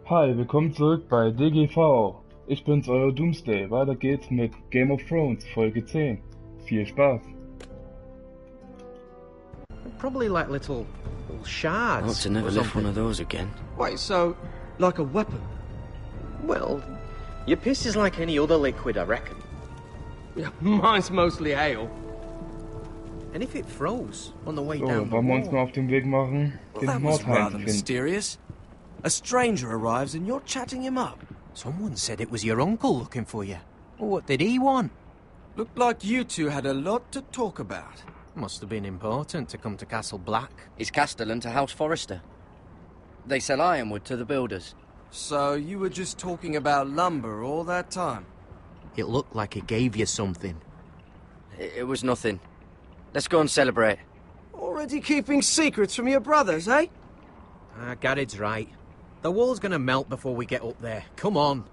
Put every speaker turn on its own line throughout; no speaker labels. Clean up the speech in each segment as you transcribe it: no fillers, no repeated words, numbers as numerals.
Hi, willkommen zurück bei DGV. Ich bin's, euer Doomsday. Weiter geht's mit Game of Thrones, Folge 10. Viel Spaß.
Probably like little shards.
I hope to never lift one of those again.
Wait, so, like a weapon?
Well, your piss is like any other liquid, I reckon.
Yeah, mine's mostly ale.
And if it froze on the way
So,
down the
wollen wir uns
wall...
mal auf den Weg machen,
Well,
den
that was
Mordheim
rather
zu finden.
mysterious. A stranger arrives and you're chatting him up.
Someone said it was your uncle looking for you. What did he want?
Looked like you two had a lot to talk about.
Must have been important to come to Castle Black.
It's Castellan to House Forrester. They sell ironwood to the builders.
So you were just talking about lumber all that time?
It looked like he gave you something.
It was nothing. Let's go and celebrate.
Already keeping secrets from your brothers, eh?
Gared's right. The wall's gonna melt before we get up there. Come on.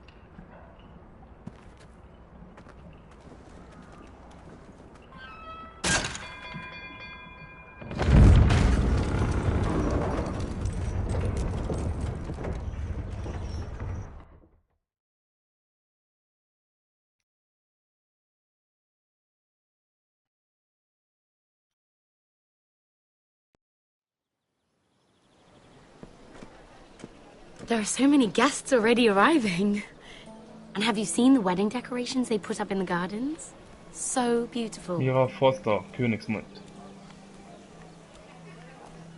There are so many guests already arriving. And have you seen the wedding decorations they put up in the gardens? So beautiful.
Mira Foster, Königsmund.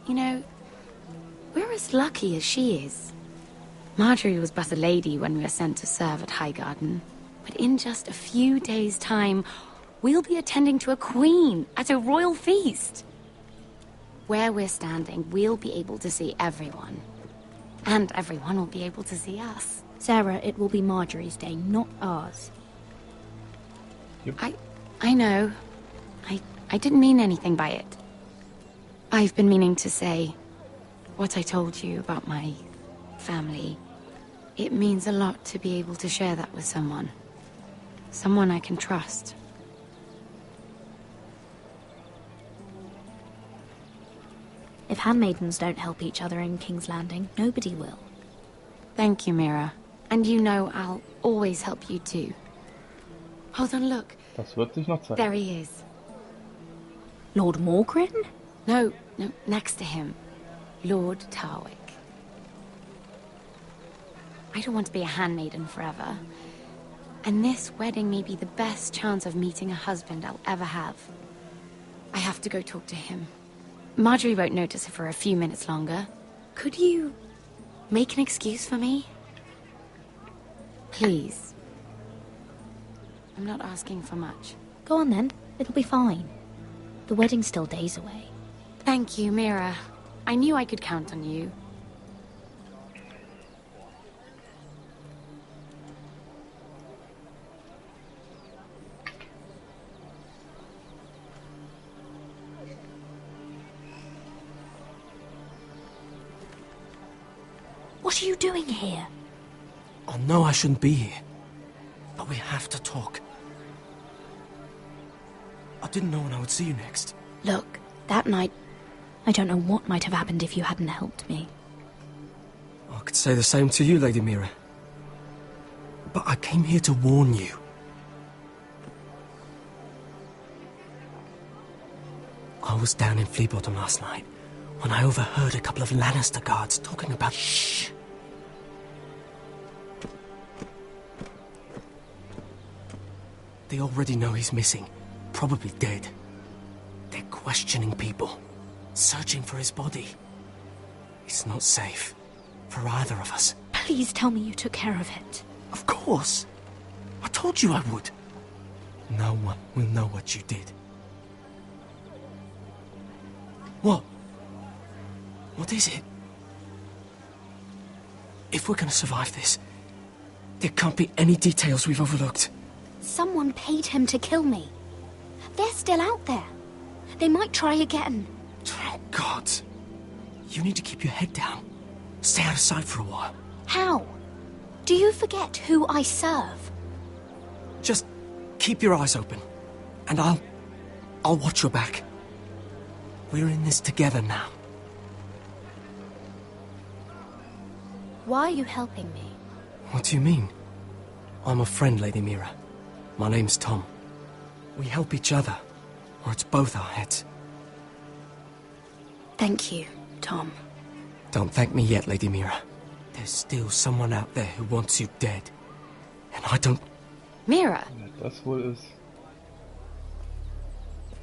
You know, we're as lucky as she is. Marjorie was but a lady when we were sent to serve at Highgarden. But in just a few days' time, we'll be attending to a queen at a royal feast. Where we're standing, we'll be able to see everyone. And everyone will be able to see us.
Sarah, it will be Marjorie's day, not ours.
Yep.
I know. I didn't mean anything by it. I've been meaning to say what I told you about my family. It means a lot to be able to share that with someone. Someone I can trust.
If handmaidens don't help each other in King's Landing, nobody will.
Thank you, Mira. And you know I'll always help you too. Hold on, look.
Das wird sich noch zeigen.
There he is.
Lord Morgrin?
No, next to him. Lord Tarwick. I don't want to be a handmaiden forever. And this wedding may be the best chance of meeting a husband I'll ever have. I have to go talk to him. Marjorie won't notice it for a few minutes longer. Could you make an excuse for me? Please. I'm not asking for much.
Go on then, it'll be fine. The wedding's still days away.
Thank you, Mira. I knew I could count on you.
What are you doing here?
I know I shouldn't be here, but we have to talk. I didn't know when I would see you next.
Look, that night, I don't know what might have happened if you hadn't helped me.
I could say the same to you, Lady Mira. But I came here to warn you. I was down in Flea Bottom last night when I overheard a couple of Lannister guards talking about... Shh! They already know he's missing, probably dead. They're questioning people, searching for his body. It's not safe for either of us.
Please tell me you took care of it.
Of course! I told you I would. No one will know what you did. What? What is it? If we're gonna survive this, there can't be any details we've overlooked.
Someone paid him to kill me. They're still out there. They might try again.
Oh, God. You need to keep your head down. Stay out of sight for a while.
How? Do you forget who I serve?
Just keep your eyes open, and I'll watch your back. We're in this together now.
Why are you helping me?
What do you mean? I'm a friend, Lady Mira. My name's Tom. We help each other, or it's both our heads.
Thank you, Tom.
Don't thank me yet, Lady Mira. There's still someone out there who wants you dead. And I don't...
Mira!
Das wohl ist.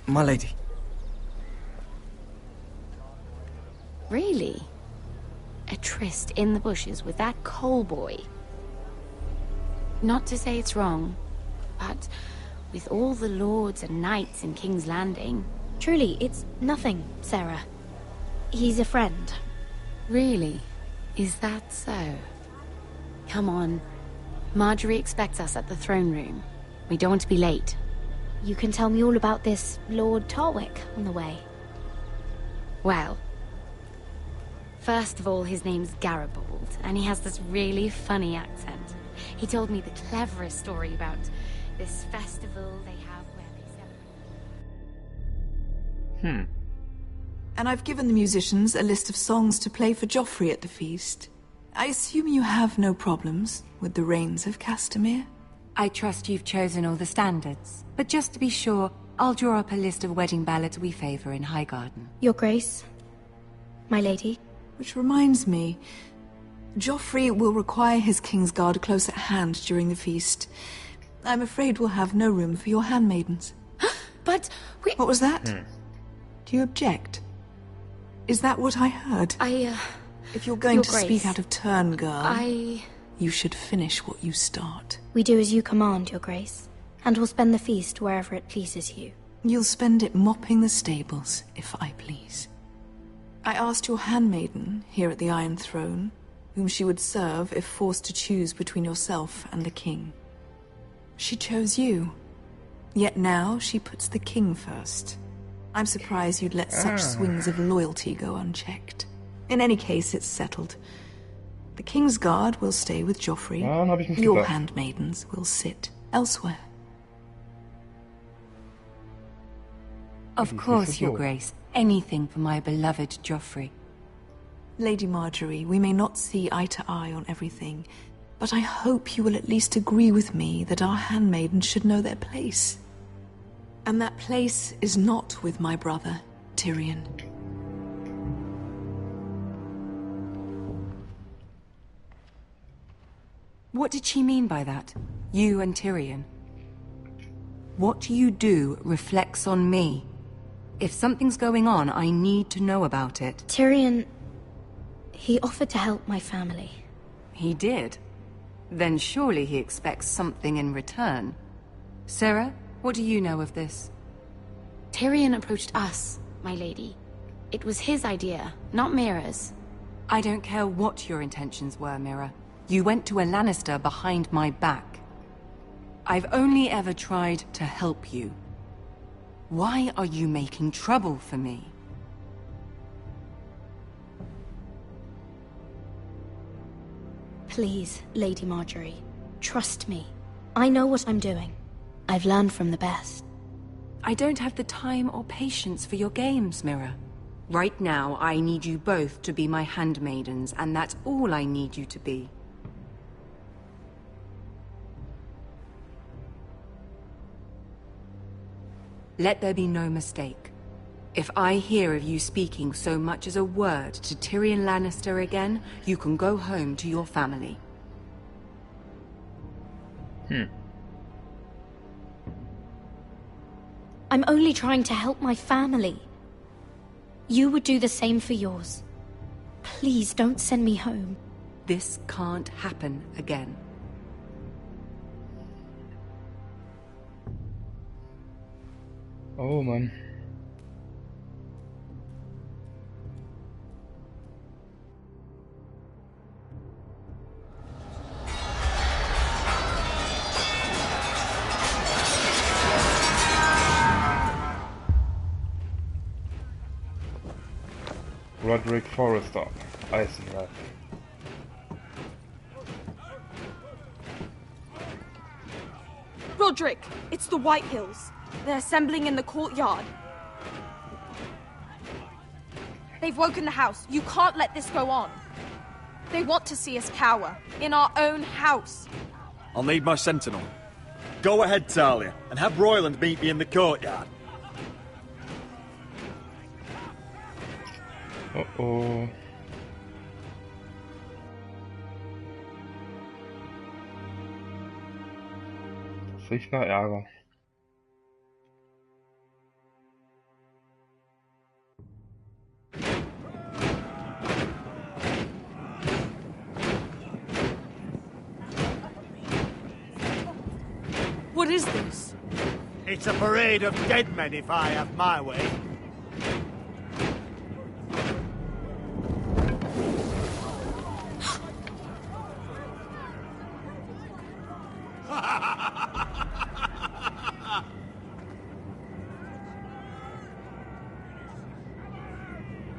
My lady.
Really? A tryst in the bushes with that coal boy? Not to say it's wrong, but with all the lords and knights in King's Landing...
Truly, it's nothing, Sarah. He's a friend.
Really? Is that so? Come on. Marjorie expects us at the throne room. We don't want to be late.
You can tell me all about this Lord Tarwick on the way.
Well... First of all, his name's Garibold, and he has this really funny accent. He told me the cleverest story about this festival they have where they celebrate...
And I've given the musicians a list of songs to play for Joffrey at the feast. I assume you have no problems with the Rains of Castamere?
I trust you've chosen all the standards, but just to be sure, I'll draw up a list of wedding ballads we favor in Highgarden.
Your Grace, my lady.
Which reminds me, Joffrey will require his Kingsguard close at hand during the feast. I'm afraid we'll have no room for your handmaidens.
But we...
What was that? Do you object? Is that what I heard? If you're going
Your
to
Grace,
speak out of turn, girl,
you
should finish what you start.
We do as you command, Your Grace, and we'll spend the feast wherever it pleases you.
You'll spend it mopping the stables, if I please. I asked your handmaiden, here at the Iron Throne, whom she would serve if forced to choose between yourself and the king. She chose you. Yet now she puts the king first. I'm surprised you'd let such swings of loyalty go unchecked. In any case, it's settled. The Kingsguard will stay with Joffrey.
Hab ich nicht
Your
gedacht.
handmaidens will sit elsewhere.
Of course, Your Grace. Anything for my beloved Joffrey.
Lady Marjorie, we may not see eye to eye on everything, but I hope you will at least agree with me that our handmaidens should know their place. And that place is not with my brother, Tyrion.
What did she mean by that? You and Tyrion? What you do reflects on me. If something's going on, I need to know about it.
Tyrion... he offered to help my family.
He did? Then surely he expects something in return. Sarah, what do you know of this?
Tyrion approached us, my lady. It was his idea, not Mira's.
I don't care what your intentions were, Mira. You went to a Lannister behind my back. I've only ever tried to help you. Why are you making trouble for me?
Please, Lady Marjorie, trust me. I know what I'm doing. I've learned from the best.
I don't have the time or patience for your games, Mira. Right now, I need you both to be my handmaidens, and that's all I need you to be. Let there be no mistake. If I hear of you speaking so much as a word to Tyrion Lannister again, you can go home to your family.
I'm only trying to help my family. You would do the same for yours. Please don't send me home.
This can't happen again.
Oh Mann. Roderick Forrester, Eisenreich.
Roderick, it's the White Hills. They're assembling in the courtyard. They've woken the house. You can't let this go on. They want to see us cower, in our own house.
I'll need my sentinel. Go ahead, Talia, and have Royland meet me in the courtyard.
Uh-oh. Das riecht nach Ärger.
What is this?
It's a parade of dead men if I have my way.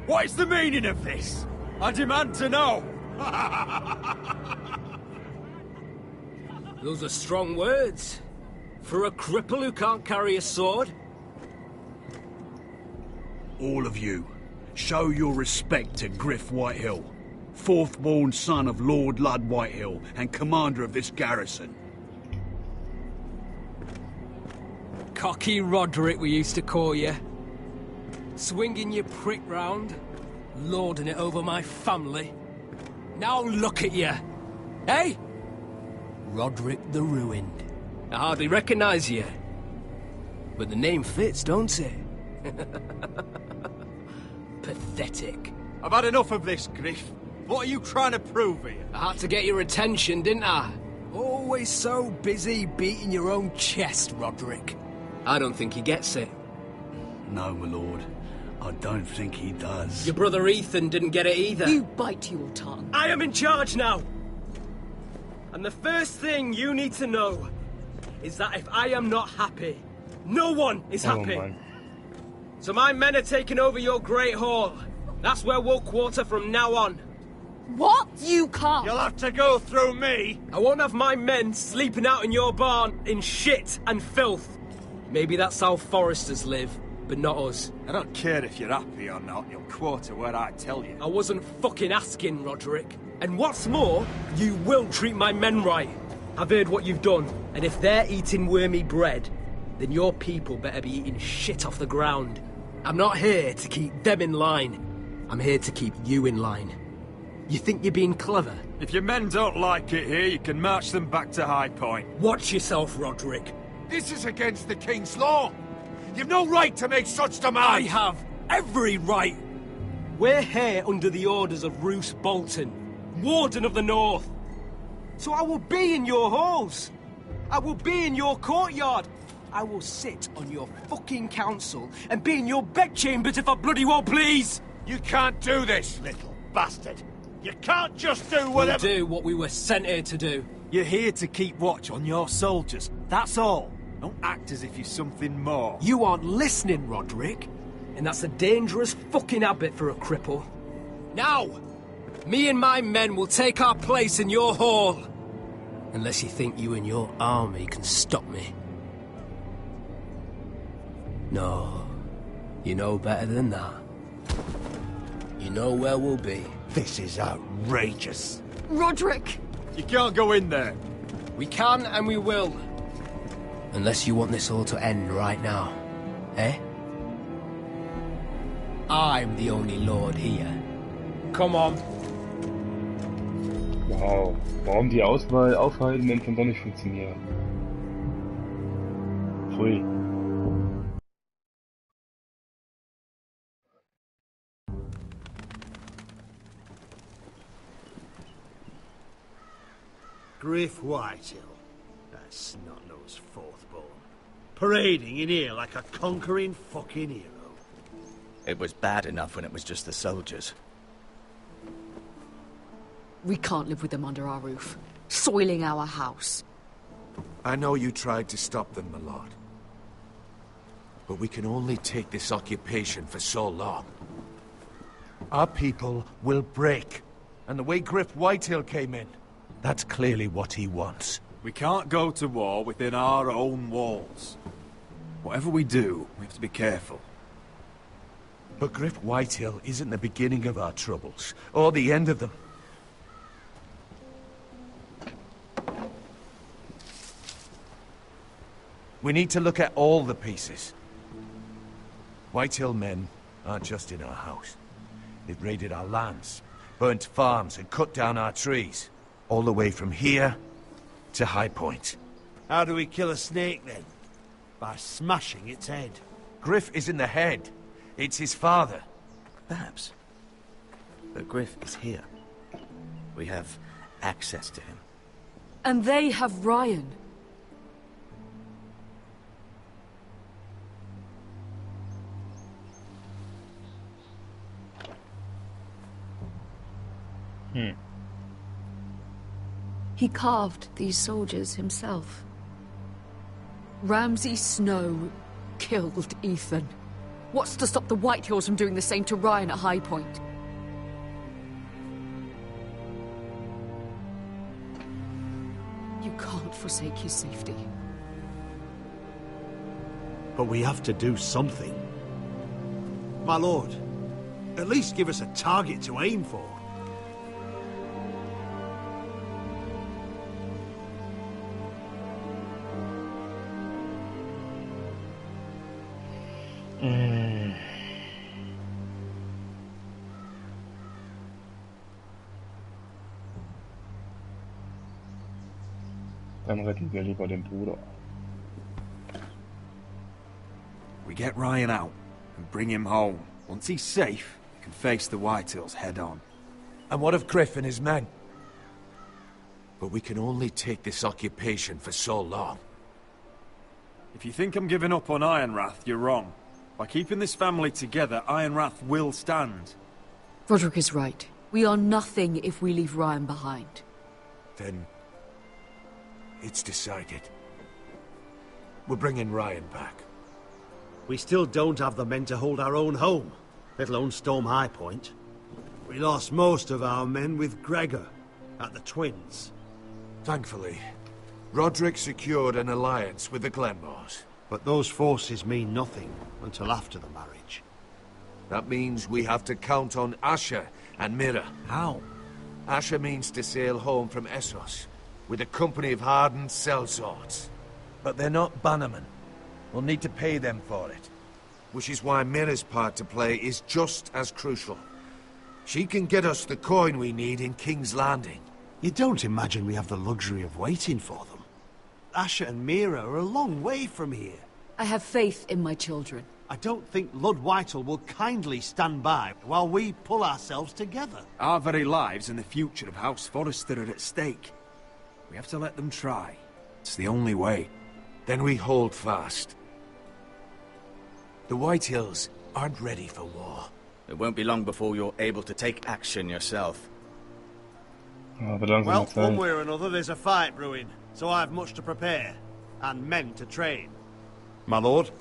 What is the meaning of this? I demand to know!
Those are strong words. For a cripple who can't carry a sword?
All of you, show your respect to Griff Whitehill, fourth-born son of Lord Lud Whitehill and commander of this garrison.
Cocky Roderick, we used to call you. Swinging your prick round, lording it over my family. Now look at you. Hey? Roderick the Ruined. I hardly recognise you. But the name fits, don't it? Pathetic.
I've had enough of this, Griff. What are you trying to prove here?
I had to get your attention, didn't I? Always so busy beating your own chest, Roderick. I don't think he gets it.
No, my lord. I don't think he does.
Your brother Ethan didn't get it either.
You bite your tongue.
I am in charge now! And the first thing you need to know is that if I am not happy, no one is happy.
Man.
So my men are taking over your Great Hall. That's where we'll quarter from now on.
What? You can't.
You'll have to go through me.
I won't have my men sleeping out in your barn in shit and filth. Maybe that's how Foresters live, but not us.
I don't care if you're happy or not, you'll quarter where I tell you.
I wasn't fucking asking, Roderick. And what's more, you will treat my men right. I've heard what you've done, and if they're eating wormy bread, then your people better be eating shit off the ground. I'm not here to keep them in line. I'm here to keep you in line. You think you're being clever?
If your men don't like it here, you can march them back to High Point.
Watch yourself, Roderick.
This is against the King's law. You've no right to make such demands.
I have every right. We're here under the orders of Roose Bolton, Warden of the North. So I will be in your halls. I will be in your courtyard. I will sit on your fucking council and be in your bedchambers if I bloody well please.
You can't do this, little bastard. You can't just do whatever...
We'll do what we were sent here to do.
You're here to keep watch on your soldiers. That's all. Don't act as if you're something more.
You aren't listening, Roderick. And that's a dangerous fucking habit for a cripple. Now, me and my men will take our place in your hall. Unless you think you and your army can stop me. No, you know better than that. You know where we'll be.
This is outrageous.
Roderick!
You can't go in there.
We can and we will. Unless you want this all to end right now. Eh? I'm the only lord here. Come on.
Wow, warum die Auswahl aufhalten, wenn von doch nicht funktioniert. Pfui.
Griff Whitehill, that snot-nosed fourth-born, parading in here like a conquering fucking hero.
It was bad enough when it was just the soldiers.
We can't live with them under our roof, soiling our house.
I know you tried to stop them, my lord. But we can only take this occupation for so long. Our people will break. And the way Griff Whitehill came in, that's clearly what he wants.
We can't go to war within our own walls. Whatever we do, we have to be careful.
But Griff Whitehill isn't the beginning of our troubles, or the end of them. We need to look at all the pieces. Whitehill men aren't just in our house. They've raided our lands, burnt farms and cut down our trees. All the way from here to High Point.
How do we kill a snake then? By smashing its head.
Griff isn't the head. It's his father.
Perhaps. But Griff is here. We have access to him.
And they have Ryan. He carved these soldiers himself. Ramsay Snow killed Ethan. What's to stop the Whitehills from doing the same to Ryan at High Point? You can't forsake his safety.
But we have to do something. My lord, at least give us a target to aim for.
Dann retten wir lieber den Bruder.
We get Ryan out and bring him home. Once he's safe, we can face the Whitehills head on.
And what of Griff and his men? But we can only take this occupation for so long.
If you think I'm giving up on Ironrath, you're wrong. By keeping this family together, Ironrath will stand.
Roderick is right. We are nothing if we leave Ryan behind.
Then it's decided. We're bringing Ryan back.
We still don't have the men to hold our own home, let alone storm High Point. We lost most of our men with Gregor at the Twins.
Thankfully, Roderick secured an alliance with the Glenmores.
But those forces mean nothing until after the marriage.
That means we have to count on Asher and Mira.
How?
Asher means to sail home from Essos with a company of hardened sellswords. But they're not bannermen. We'll need to pay them for it. Which is why Mira's part to play is just as crucial. She can get us the coin we need in King's Landing.
You don't imagine we have the luxury of waiting for them? Asher and Mira are a long way from here.
I have faith in my children.
I don't think Lord Whitehall will kindly stand by while we pull ourselves together.
Our very lives and the future of House Forrester are at stake. We have to let them try. It's the only way.
Then we hold fast. The Whitehills aren't ready for war.
It won't be long before you're able to take action yourself.
Well, one way or another, there's a fight brewing, so I have much to prepare, and men to train.
My lord?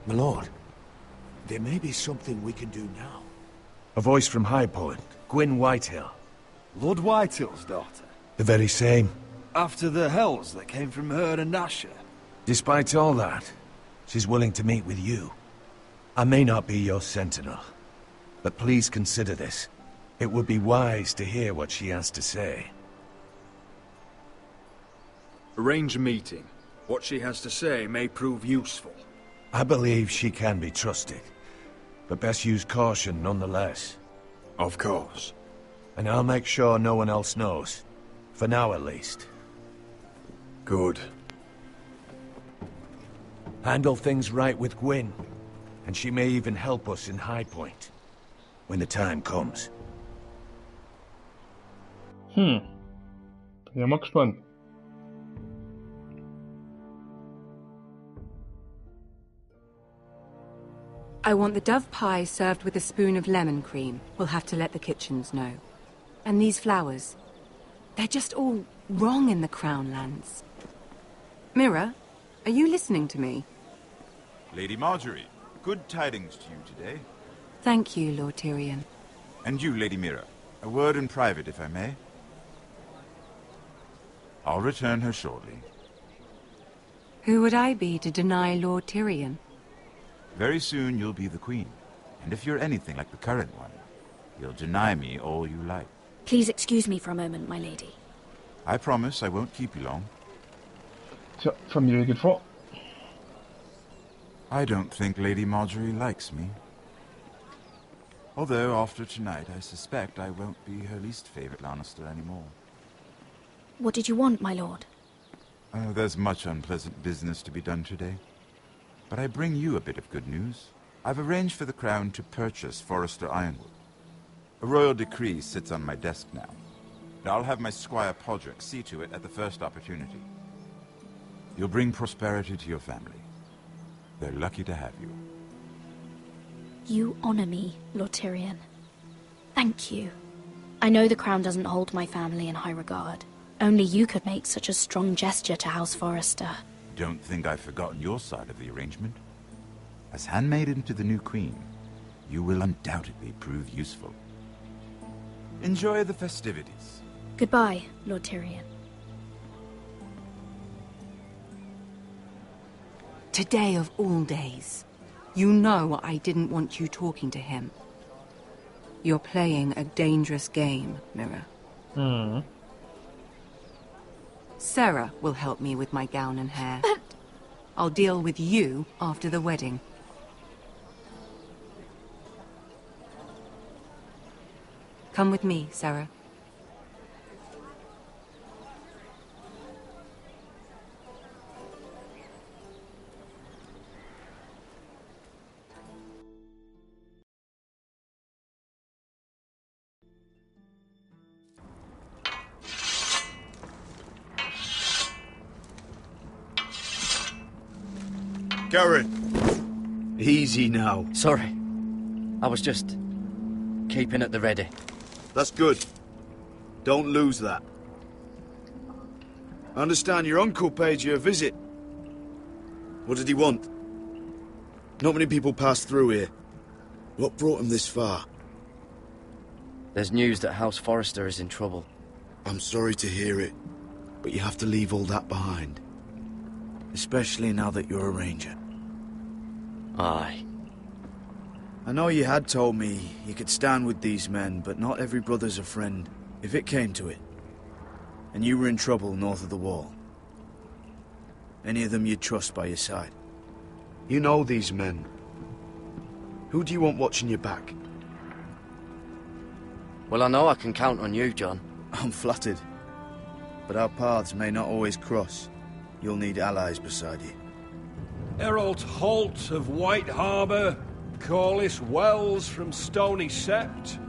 My lord, there may be something we can do now. A voice from High Point, Gwyn Whitehill.
Lord Whitehill's daughter?
The very same.
After the hells that came from her and Asher?
Despite all that, she's willing to meet with you. I may not be your sentinel, but please consider this. It would be wise to hear what she has to say.
Arrange a meeting. What she has to say may prove useful.
I believe she can be trusted, but best use caution nonetheless.
Of course.
And I'll make sure no one else knows. For now, at least.
Good.
Handle things right with Gwyn, and she may even help us in High Point, when the time comes.
Bin ja mal gespannt.
I want the dove pie served with a spoon of lemon cream. We'll have to let the kitchens know. And these flowers. They're just all wrong in the Crown lands. Mira, are you listening to me?
Lady Marjorie, good tidings to you today.
Thank you, Lord Tyrion.
And you, Lady Mira. A word in private, if I may. I'll return her shortly.
Who would I be to deny Lord Tyrion?
Very soon you'll be the queen. And if you're anything like the current one, you'll deny me all you like.
Please excuse me for a moment, my lady.
I promise I won't keep you long.
Tja, Familie geht vor.
I don't think Lady Marjorie likes me. Although, after tonight, I suspect I won't be her least favorite Lannister anymore.
What did you want, my lord?
There's much unpleasant business to be done today. But I bring you a bit of good news. I've arranged for the Crown to purchase Forrester Ironwood. A royal decree sits on my desk now. And I'll have my squire Podrick see to it at the first opportunity. You'll bring prosperity to your family. They're lucky to have you.
You honor me, Lord Tyrion. Thank you. I know the crown doesn't hold my family in high regard. Only you could make such a strong gesture to House Forrester.
Don't think I've forgotten your side of the arrangement. As handmaiden to the new queen, you will undoubtedly prove useful. Enjoy the festivities.
Goodbye, Lord Tyrion.
Today of all days. You know I didn't want you talking to him. You're playing a dangerous game, Mira. Sarah will help me with my gown and hair. I'll deal with you after the wedding. Come with me, Sarah.
Garrett! Easy now.
Sorry. I was just keeping at the ready.
That's good. Don't lose that. I understand your uncle paid you a visit. What did he want? Not many people pass through here. What brought him this far?
There's news that House Forrester is in trouble.
I'm sorry to hear it, but you have to leave all that behind. Especially now that you're a ranger.
Aye.
I know you had told me you could stand with these men, but not every brother's a friend, if it came to it. And you were in trouble north of the wall. Any of them you'd trust by your side. You know these men. Who do you want watching your back?
Well, I know I can count on you, John.
I'm flattered. But our paths may not always cross. You'll need allies beside you.
Errol Holt of White Harbour, Corliss Wells from Stony Sept.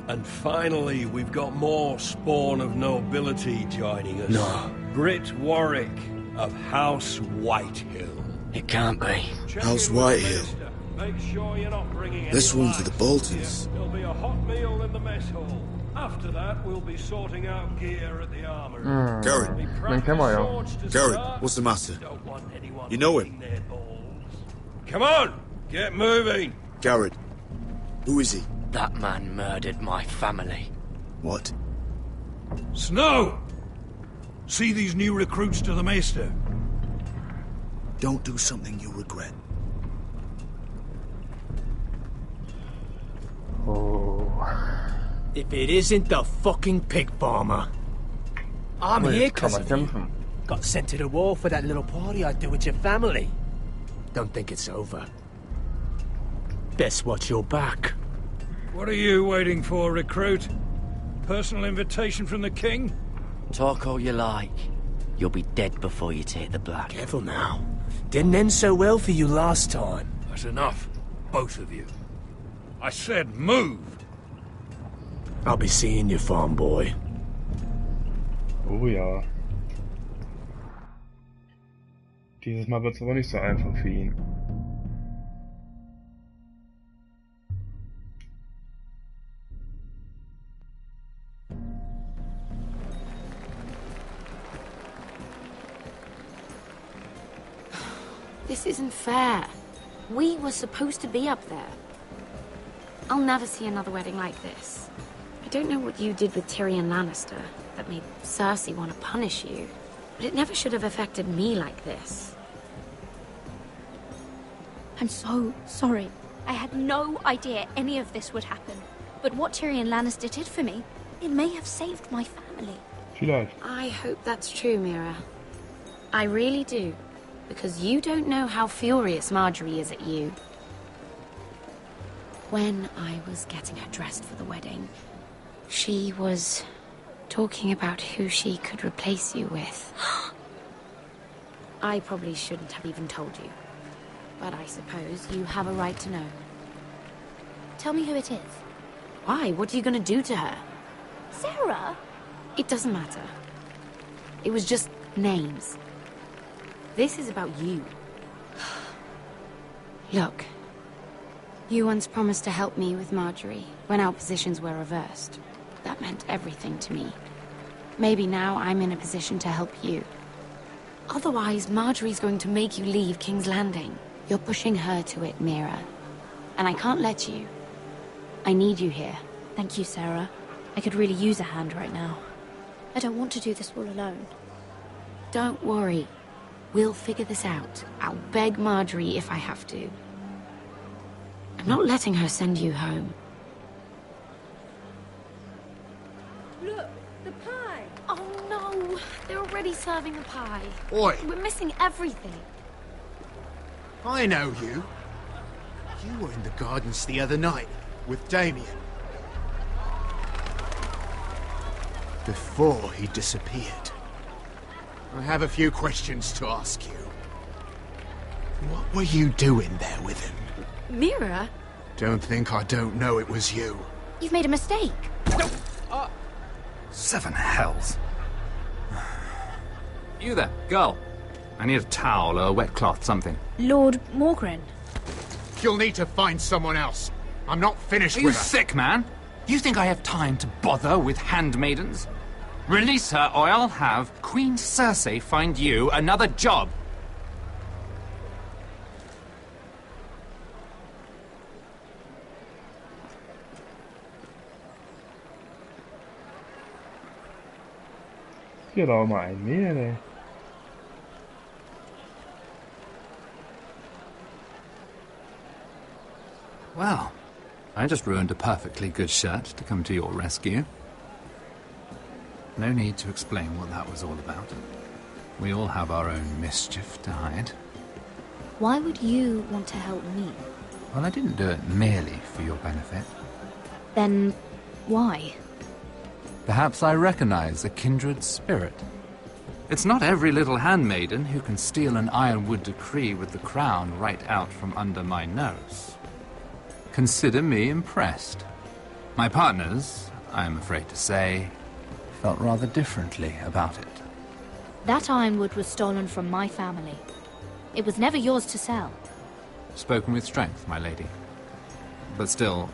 And finally, we've got more spawn of nobility joining us.
No.
Britt Warwick of House Whitehill.
It can't be.
House Whitehill.
Make sure you're not bringing
This one's for the Boltons.
There'll be a hot meal in the mess hall. After that, we'll be sorting out gear at the armory.
Garrett.
Den kennen wir ja.
Garrett, what's the matter? You know him?
Come on! Get moving!
Garrett. Who is he?
That man murdered my family.
What?
Snow! See these new recruits to the Maester?
Don't do something you'll regret.
If it isn't the fucking pig farmer. I'm here because of you. Got sent to the wall for that little party I did with your family. Don't think it's over. Best watch your back.
What are you waiting for, recruit? Personal invitation from the king?
Talk all you like. You'll be dead before you take the black.
Careful now. Didn't end so well for you last time.
That's enough. Both of you. I said move!
I'll be seeing you, farm boy.
Oh ja. Dieses Mal wird's aber nicht so einfach für ihn.
This isn't fair. We were supposed to be up there. I'll never see another wedding like this. I don't know what you did with Tyrion Lannister that made Cersei want to punish you, but it never should have affected me like this.
I'm so sorry. I had no idea any of this would happen. But what Tyrion Lannister did for me, it may have saved my family.
Vielleicht.
I hope that's true, Mira. I really do. Because you don't know how furious Marjorie is at you. When I was getting her dressed for the wedding, she was talking about who she could replace you with. I probably shouldn't have even told you. But I suppose you have a right to know.
Tell me who it is.
Why? What are you going to do to her?
Sarah?
It doesn't matter. It was just names. This is about you. Look. You once promised to help me with Marjorie when our positions were reversed. That meant everything to me. Maybe now I'm in a position to help you. Otherwise, Marjorie's going to make you leave King's Landing. You're pushing her to it, Mira. And I can't let you. I need you here.
Thank you, Sarah. I could really use a hand right now. I don't want to do this all alone.
Don't worry. We'll figure this out. I'll beg Marjorie if I have to. I'm not letting her send you home.
Look, the pie!
Oh no! They're already serving the pie.
Oi!
We're missing everything.
I know you. You were in the gardens the other night with Damien. Before he disappeared. I have a few questions to ask you. What were you doing there with him?
Mira?
Don't think I don't know it was you.
You've made a mistake.
Seven hells. You there, girl. I need a towel or a wet cloth, something.
Lord Morgren.
You'll need to find someone else. I'm not finished
Are
with
you
her.
sick, man? You think I have time to bother with handmaidens? Release her, or I'll have Queen Cersei find you another job.
Get all my mere.
Well, I just ruined a perfectly good shirt to come to your rescue. No need to explain what that was all about. We all have our own mischief to hide.
Why would you want to help me?
Well, I didn't do it merely for your benefit.
Then, why?
Perhaps I recognize a kindred spirit. It's not every little handmaiden who can steal an ironwood decree with the crown right out from under my nose. Consider me impressed. My partners, I am afraid to say, felt rather differently about it.
That ironwood was stolen from my family. It was never yours to sell.
Spoken with strength, my lady. But still,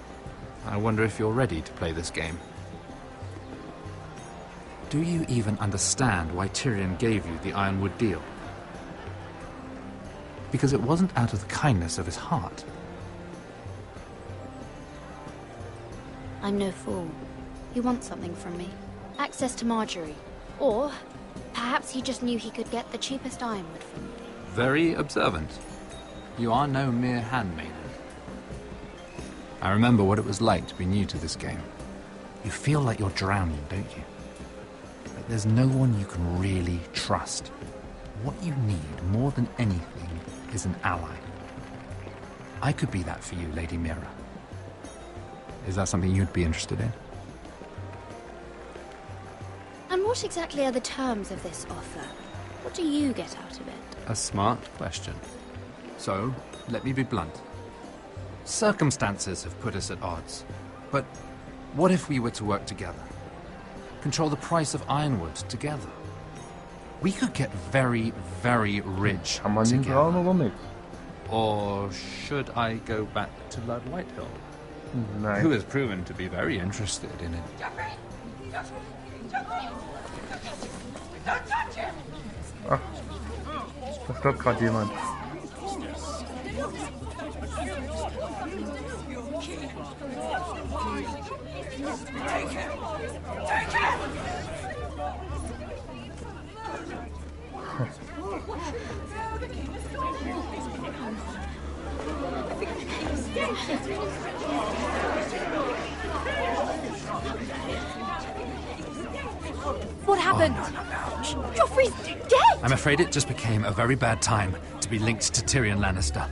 I wonder if you're ready to play this game. Do you even understand why Tyrion gave you the ironwood deal? Because it wasn't out of the kindness of his heart.
I'm no fool. He wants something from me. Access to Marjorie. Or, perhaps he just knew he could get the cheapest ironwood from me.
Very observant. You are no mere handmaiden. I remember what it was like to be new to this game. You feel like you're drowning, don't you? But there's no one you can really trust. What you need, more than anything, is an ally. I could be that for you, Lady Mira. Is that something you'd be interested in?
And what exactly are the terms of this offer? What do you get out of it?
A smart question. So, let me be blunt. Circumstances have put us at odds. But what if we were to work together? Control the price of ironwood together? We could get very, very rich together. Or should I go back to Lord Whitehill?
Nein.
Who has proven to be very interested in it.
Ach, da stoppt gerade jemand.
What happened?
Oh, no.
Joffrey's dead!
I'm afraid it just became a very bad time to be linked to Tyrion Lannister.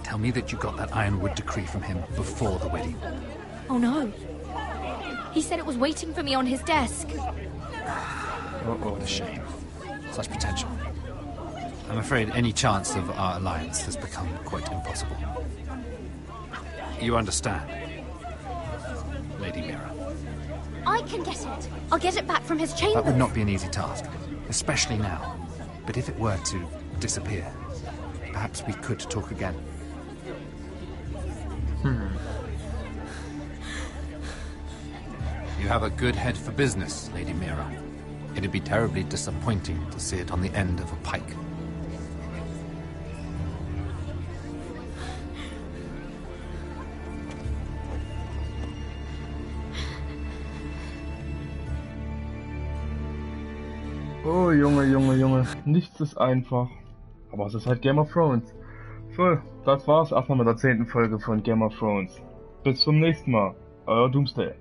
Tell me that you got that Ironwood decree from him before the wedding.
Oh no. He said it was waiting for me on his desk.
What a shame. Such potential. I'm afraid any chance of our alliance has become quite impossible. You understand, Lady Mira?
I can get it. I'll get it back from his chambers.
That would not be an easy task, especially now. But if it were to disappear, perhaps we could talk again. You have a good head for business, Lady Mira. It'd be terribly disappointing to see it on the end of a pike.
Oh, Junge. Nichts ist einfach. Aber es ist halt Game of Thrones. So, das war's erstmal mit der 10. Folge von Game of Thrones. Bis zum nächsten Mal. Euer Doomsday.